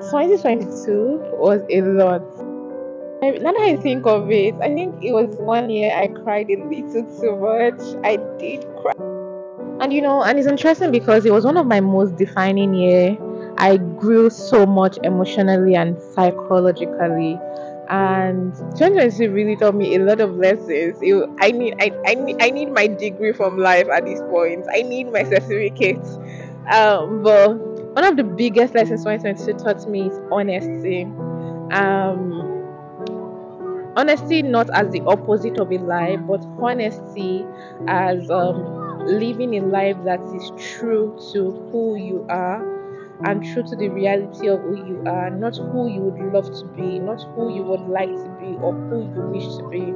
2022 was a lot. Now that I think of it, I think it was one year I cried a little too much. I did cry. And and it's interesting because it was one of my most defining year. I grew so much emotionally and psychologically. And 2022 really taught me a lot of lessons. I need my degree from life at this point. I need my certificate. But one of the biggest lessons 2022 taught me is honesty. Um, Honesty not as the opposite of a lie, but honesty as living a life that is true to who you are and true to the reality of who you are, not who you would love to be, not who you would like to be, or who you wish to be.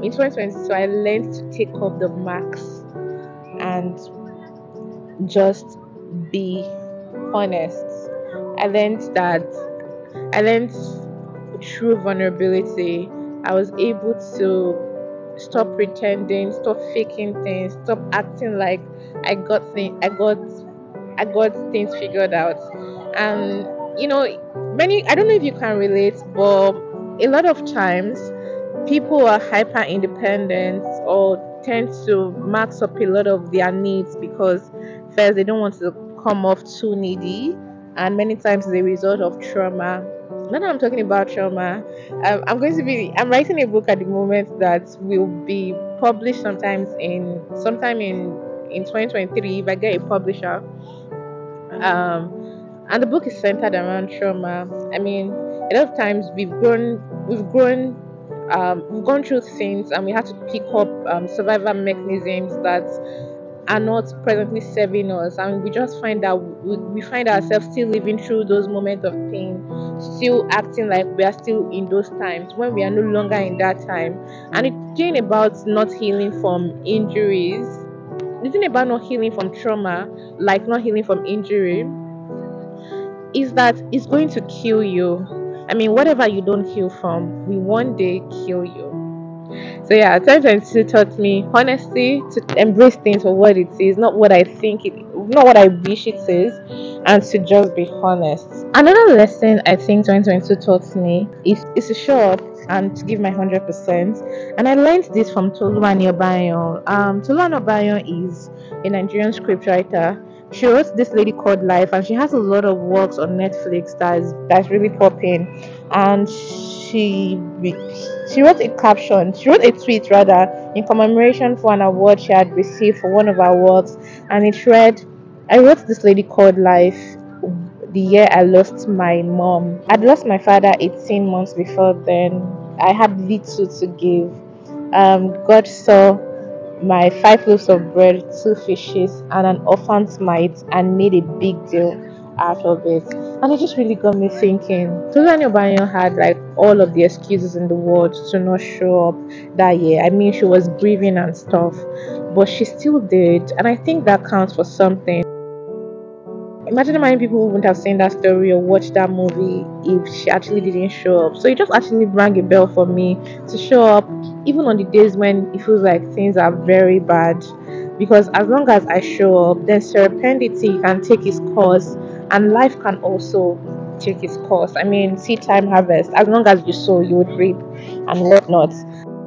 In 2022, I learned to take off the masks and just be honest. I learned that I learned through vulnerability. I was able to stop pretending, stop faking things, stop acting like I got things figured out. And many I don't know if you can relate, but a lot of times people are hyper independent or tend to max up a lot of their needs because first they don't want to come off too needy, and many times it's a result of trauma. Now that I'm talking about trauma, I'm writing a book at the moment that will be published sometime in 2023 if I get a publisher. And the book is centered around trauma. I mean, a lot of times we've gone through things, and we have to pick up survival mechanisms that are not presently serving us, and we just find that we find ourselves still living through those moments of pain, still acting like we are still in those times when we are no longer in that time. And it's thing about not healing from injuries, the thing about not healing from trauma, like not healing from injury, is that it's going to kill you. I mean, whatever you don't heal from will one day kill you. So yeah, 2022 taught me honesty, to embrace things for what it is, not what I wish it is, and to just be honest. Another lesson I think 2022 taught me is to show up and to give my 100%. And I learned this from Toluwani Obayan. Toluwani Obayan is a Nigerian scriptwriter. She wrote this lady called Life, and she has a lot of works on Netflix that's really popping. And she wrote a caption. She wrote a tweet rather in commemoration for an award she had received for one of her works, and it read, "I wrote this lady called Life the year I lost my mom. I'd lost my father 18 months before then. I had little to give. God saw my 5 loaves of bread, 2 fishes, and an orphan's mite, and made a big deal out of it." And it just really got me thinking. Tolani Obayan had like all of the excuses in the world to not show up that year. I mean, she was grieving and stuff, but she still did, and I think that counts for something. Imagine how many people wouldn't have seen that story or watched that movie if she actually didn't show up. So it just actually rang a bell for me to show up even on the days when it feels like things are very bad. Because as long as I show up, then serendipity can take its course, and life can also take its course. I mean, seed time harvest. As long as you sow, you would reap and whatnot.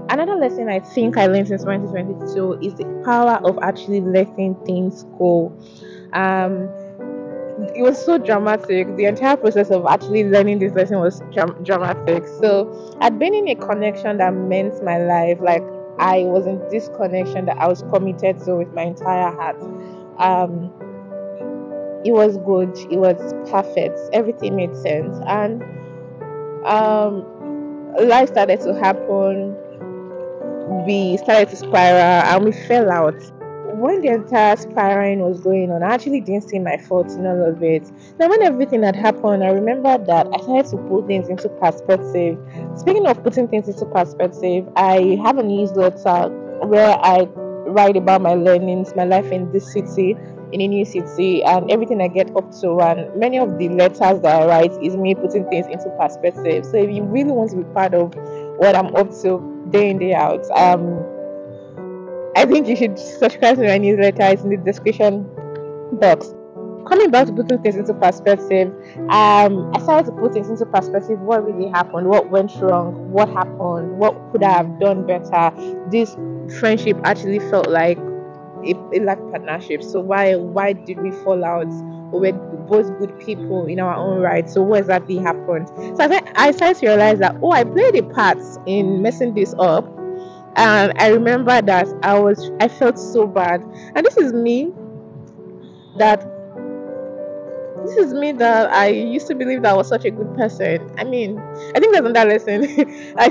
Another lesson I think I learned in 2022 is the power of actually letting things go. Um, it was so dramatic. The entire process of actually learning this lesson was dramatic. So I'd been in a connection that meant my life. Like I was in this connection that I was committed to with my entire heart. Um, it was good. It was perfect. Everything made sense, and um, life started to happen. We started to spiral, and we fell out. When the entire spiraling was going on, I actually didn't see my fault in all of it. Now, when everything had happened, I remembered that I started to put things into perspective. Speaking of putting things into perspective, I have a newsletter where I write about my learnings, my life in this city, in a new city, and everything I get up to. And many of the letters that I write is me putting things into perspective. So if you really want to be part of what I'm up to day in, day out, I think you should subscribe to my newsletter. It's in the description box. coming back to putting things into perspective, I started to put things into perspective. What really happened? What went wrong? What happened? What could I have done better? This friendship actually felt like a like partnership. So why did we fall out? We're both good people in our own right. So what exactly happened? So I started to realize that, oh, I played a part in messing this up. And I remember that I felt so bad. And that this is me that I used to believe that I was such a good person. I mean, I think there's another lesson. I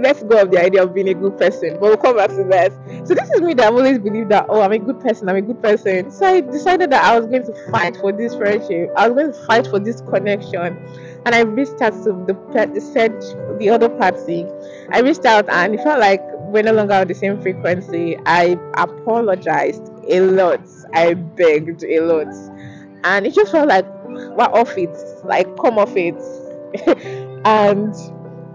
let go of the idea of being a good person, but we'll come back to that. So this is me that I've always believed that, oh, I'm a good person, I'm a good person. So I decided that I was going to fight for this friendship. I was going to fight for this connection. And I reached out to the other party. I reached out and it felt like we're no longer on the same frequency. I apologized a lot. I begged a lot, and it just felt like we're off it, like come off it. And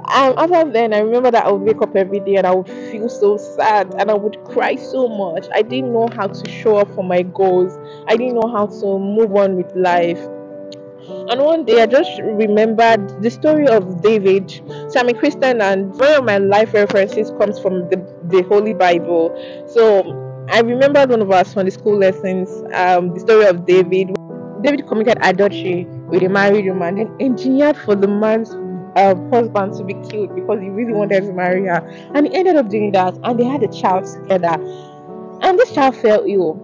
after then, I remember that I would wake up every day and I would feel so sad and I would cry so much. I didn't know how to show up for my goals. I didn't know how to move on with life. And one day I just remembered the story of David. So I'm a Christian, and one of my life references comes from the Holy Bible. So I remembered one of our Sunday school lessons, the story of David. David committed adultery with a married woman, then engineered for the man's husband to be killed because he really wanted to marry her. And he ended up doing that, and they had a child together. And this child fell ill.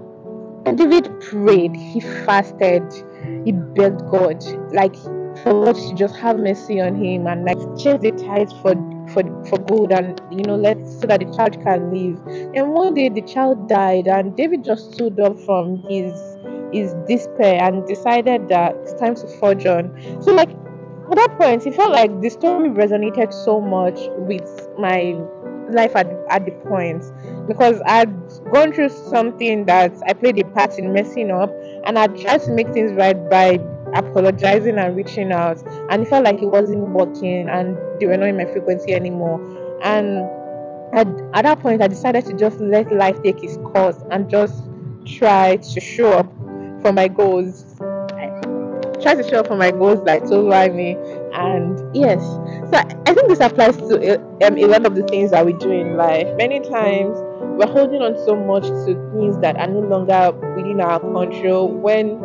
And David prayed, he fasted, he begged God, like for God to just have mercy on him and like change the tides for good, and so that the child can live. And one day the child died, and David just stood up from his despair and decided that it's time to forge on. So like at that point, it felt like the story resonated so much with my life at the point, because I'd gone through something that I played a part in messing up, and I tried to make things right by apologizing and reaching out, and it felt like it wasn't working and they were not in my frequency anymore. And at that point, I decided to just let life take its course and just try to show up for my goals. Try to show up for my goals like told by me. And yes, so I think this applies to a lot of the things that we do in life. Many times we're holding on so much to things that are no longer within our control, when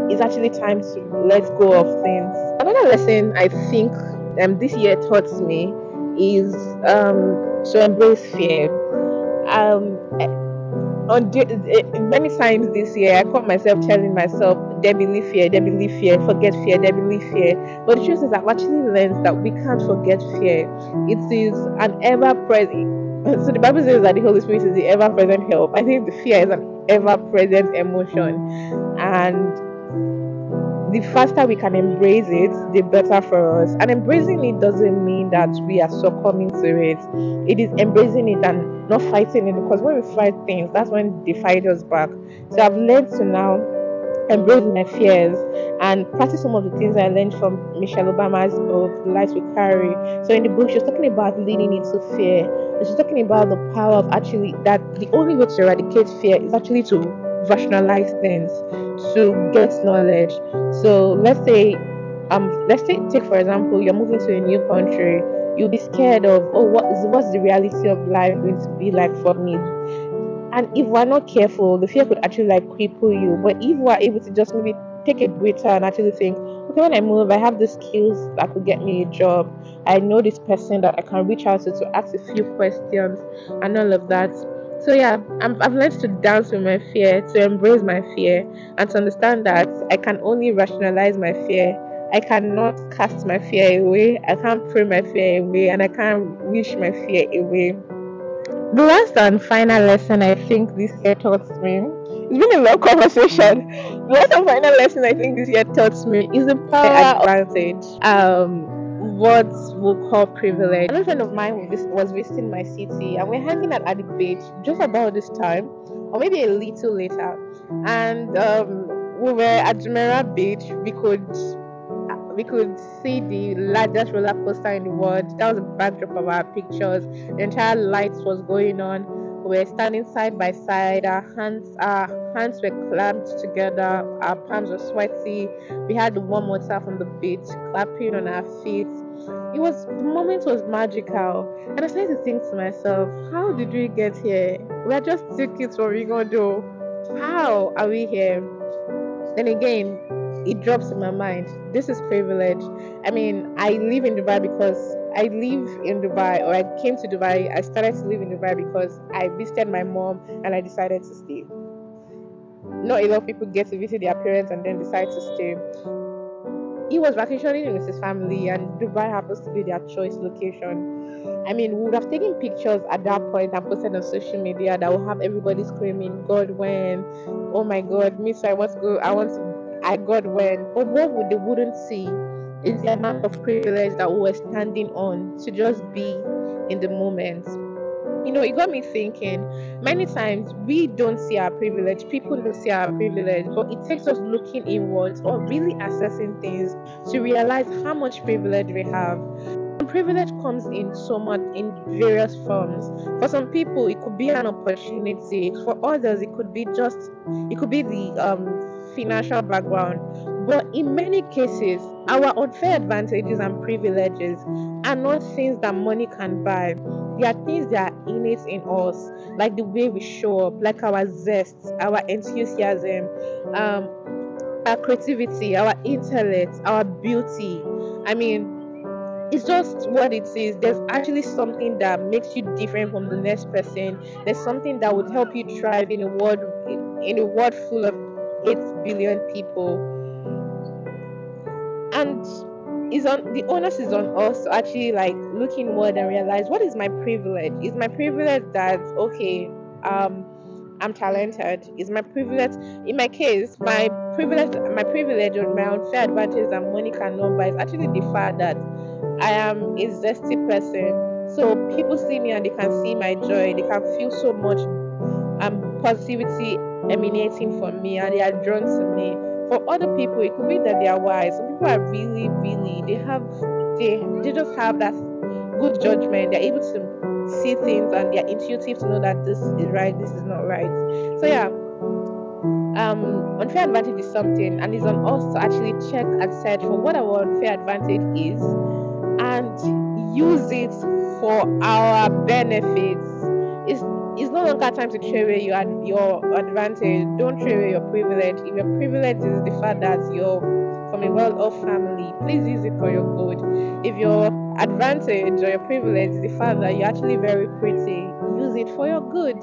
it's actually time to let go of things. Another lesson I think this year taught me is to embrace fear. Many times this year, I caught myself telling myself, "Debbie, fear, forget fear, Debbie, fear." But the truth is, I've actually learned that we can't forget fear. It is an ever-present. So the Bible says that the Holy Spirit is the ever-present help. I think the fear is an ever-present emotion, and the faster we can embrace it, the better for us. And embracing it doesn't mean that we are succumbing to it. It is embracing it and not fighting it, because when we fight things, that's when they fight us back. So I've learned to now embrace my fears and practice some of the things I learned from Michelle Obama's book, The Light We Carry. So in the book, she's talking about leaning into fear. And she's talking about the power of actually that the only way to eradicate fear is actually to rationalize things, to get knowledge. So let's say take for example, you're moving to a new country. You'll be scared of, oh, what's the reality of life going to be like for me? And if we're not careful, the fear could actually like cripple you. But if we're able to just maybe take a breather and actually think, okay, when I move, I have the skills that could get me a job. I know this person that I can reach out to ask a few questions and all of that. So yeah, I've learned to dance with my fear, to embrace my fear, and to understand that I can only rationalize my fear. I cannot cast my fear away. I can't pray my fear away, and I can't wish my fear away. The last and final lesson I think this year taught me, it's been a long conversation. The last and final lesson I think this year taught me is the power of advantage. What we'll call privilege. Another friend of mine was visiting my city, and we're hanging out at the beach just about this time, or maybe a little later. And we were at Jumeirah Beach. We could see the largest roller coaster in the world. That was the backdrop of our pictures. The entire lights was going on. we're standing side by side. Our hands were clamped together. Our palms were sweaty. We had the warm water from the beach clapping on our feet. The moment was magical. And I started to think to myself, how did we get here? We're just 2 kids from Ringodo. How are we here? Then again, it drops in my mind. This is privilege. I mean, I live in Dubai because I live in Dubai, or I came to Dubai. I started to live in Dubai because I visited my mom and I decided to stay. Not a lot of people get to visit their parents and then decide to stay. He was vacationing with his family, and Dubai happens to be their choice location. I mean, we would have taken pictures at that point and posted on social media that will have everybody screaming, God, when? Oh my God, me, so I want to go, I God, when? But what they wouldn't see is the amount of privilege that we were standing on to just be in the moment. It got me thinking. Many times we don't see our privilege, people don't see our privilege, but it takes us looking inwards or really assessing things to realize how much privilege we have. And privilege comes in various forms. For some people, it could be an opportunity. For others, it could be the financial background. But in many cases, our unfair advantages and privileges are not things that money can buy. They are things that are innate in us, like the way we show up, like our zest, our enthusiasm, our creativity, our intellect, our beauty. I mean, it's just what it is. There's actually something that makes you different from the next person. There's something that would help you thrive in a world full of 8 billion people. And the onus is on us to actually like look inward and realize, what is my privilege? Is my privilege that, okay, I'm talented? Is my privilege, in my case, my privilege or my unfair advantage that money cannot buy is actually the fact that I am a zesty person. So people see me and they can see my joy. They can feel so much positivity emanating from me, and they are drawn to me. For other people, it could be that they are wise. Some people are really, really, they just have that good judgment. They're able to see things and they're intuitive to know that this is right, this is not right. So yeah, unfair advantage is something, and it's on us to actually check and search for what our unfair advantage is and use it for our benefits. It's no longer time to throw away your advantage. Don't throw away your privilege. If your privilege is the fact that you're from a well-off family, please use it for your good. If your advantage or your privilege is the fact that you're actually very pretty, use it for your good.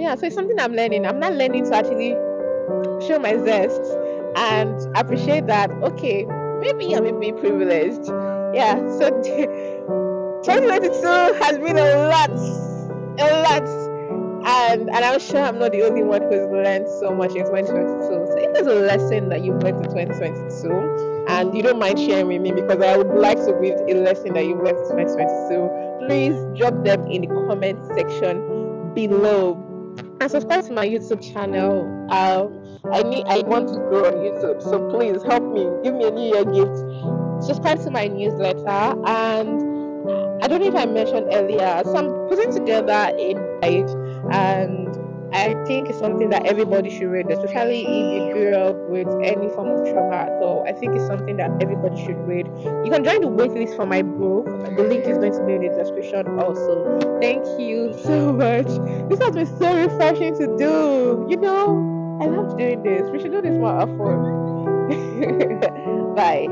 Yeah, so it's something I'm learning. I'm not learning to actually show my zest and appreciate that, okay, maybe I'm a bit privileged. Yeah, so 2022 has been a lot, and I'm sure I'm not the only one who's learned so much in 2022. So if there's a lesson that you've learned in 2022 and you don't mind sharing with me, because I would like to read a lesson that you've learned in 2022, please drop them in the comment section below. And subscribe to my YouTube channel. I want to grow on YouTube, so please help me. Give me a New Year gift. Subscribe to my newsletter, and I don't know if I mentioned earlier, so I'm putting together a guide, and I think it's something that everybody should read, especially if you grew up with any form of trauma. So I think it's something that everybody should read. You can join the waitlist for my book. The link is going to be in the description also. Thank you so much. This has been so refreshing to do. I love doing this. We should do this more often. Bye.